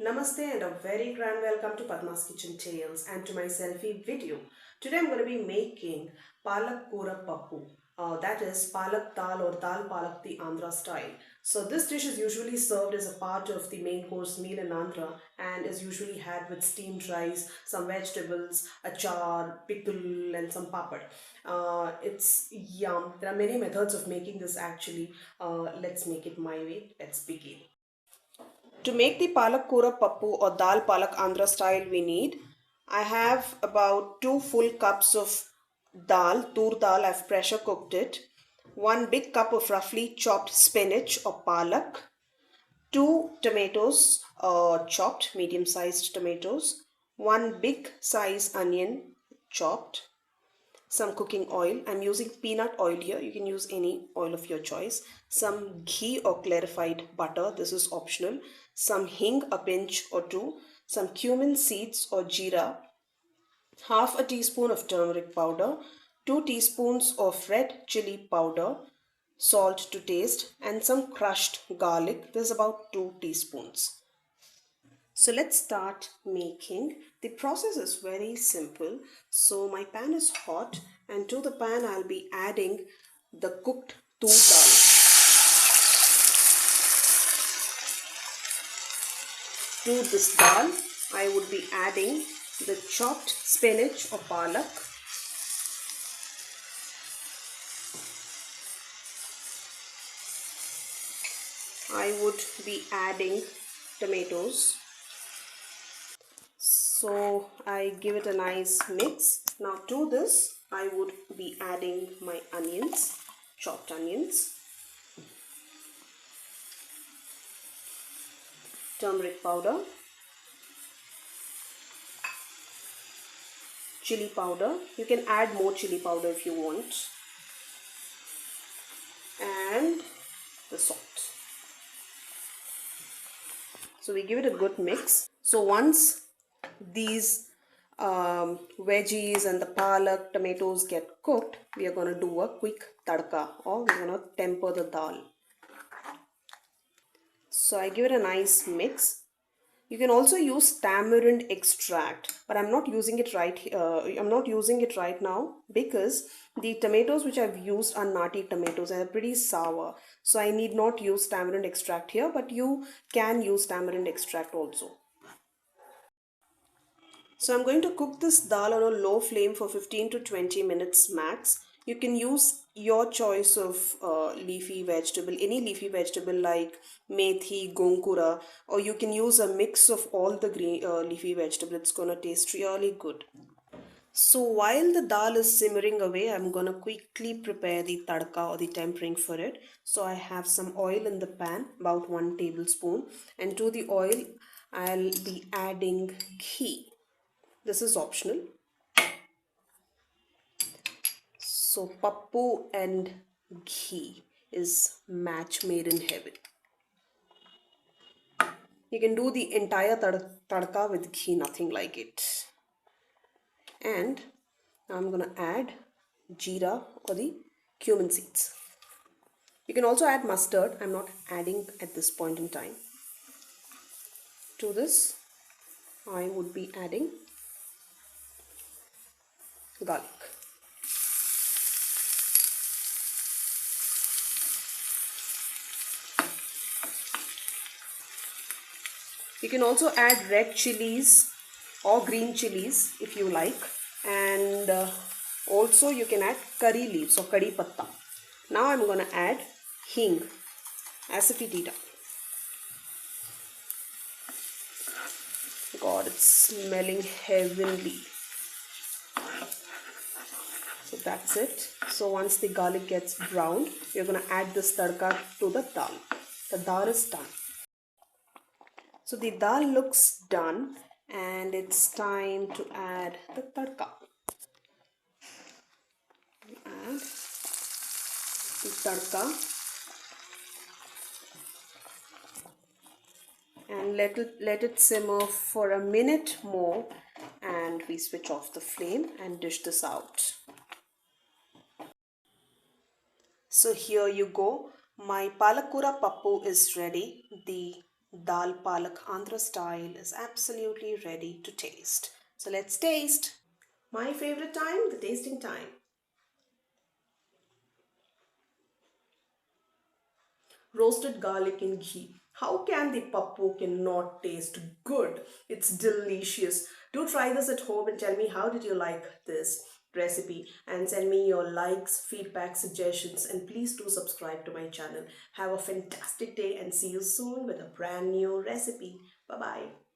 Namaste and a very grand welcome to Padma's Kitchen Tales and to my selfie video. Today I'm going to be making Palak Kura Pappu. That is Palak Dal or Dal Palak the Andhra style. So this dish is usually served as a part of the main course meal in Andhra and is usually had with steamed rice, some vegetables, achar, pickle and some papad. It's yum. There are many methods of making this actually. Let's make it my way. Let's begin. To make the palak kura pappu or dal palak Andhra style, we need, I have about 2 full cups of dal, tur dal, I've pressure cooked it, 1 big cup of roughly chopped spinach or palak, 2 tomatoes chopped, medium sized tomatoes, 1 big size onion chopped, some cooking oil. I'm using peanut oil here. You can use any oil of your choice. Some ghee or clarified butter. This is optional. Some hing, a pinch or two. Some cumin seeds or jeera. Half a teaspoon of turmeric powder. 2 teaspoons of red chili powder. Salt to taste. And some crushed garlic. This is about 2 teaspoons. So let's start making. The process is very simple. So my pan is hot and to the pan I'll be adding the cooked tur dal. To this dal I would be adding the chopped spinach or palak. I would be adding tomatoes. So I give it a nice mix. Now to this I would be adding my onions, chopped onions, turmeric powder, chili powder. You can add more chili powder if you want, and the salt. So we give it a good mix. So once these veggies and the palak, tomatoes get cooked, we are going to do a quick tadka, or we're going to temper the dal. So I give it a nice mix. You can also use tamarind extract, but I'm not using it right now because the tomatoes which I've used are nati tomatoes and they're pretty sour. So I need not use tamarind extract here, but you can use tamarind extract also. So I'm going to cook this dal on a low flame for 15 to 20 minutes max. You can use your choice of leafy vegetable, any leafy vegetable like methi, gongkura, or you can use a mix of all the green leafy vegetable. It's gonna taste really good. So while the dal is simmering away, I'm gonna quickly prepare the tadka or the tempering for it. So I have some oil in the pan, about 1 tablespoon, and to the oil I'll be adding ghee. This is optional. So pappu and ghee is match made in heaven. You can do the entire tadka with ghee, nothing like it. And I'm gonna add jeera or the cumin seeds. You can also add mustard. I'm not adding at this point in time. To this I would be adding garlic. You can also add red chilies or green chilies if you like, and also you can add curry leaves or curry patta. Now I'm going to add hing, asafoetida. God, it's smelling heavenly. So that's it. So once the garlic gets browned, you're going to add this tadka to the dal. The dal is done. So the dal looks done and it's time to add the tadka. Add the tadka and let it simmer for a minute more, and we switch off the flame and dish this out. So here you go. My palak kura pappu is ready. The Dal palak Andhra style is absolutely ready to taste. So let's taste. My favorite time, the tasting time. Roasted garlic in ghee. How can the pappu cannot taste good? It's delicious. Do try this at home and tell me how did you like this recipe, and send me your likes, feedback, suggestions, and please do subscribe to my channel. Have a fantastic day and see you soon with a brand new recipe. Bye bye.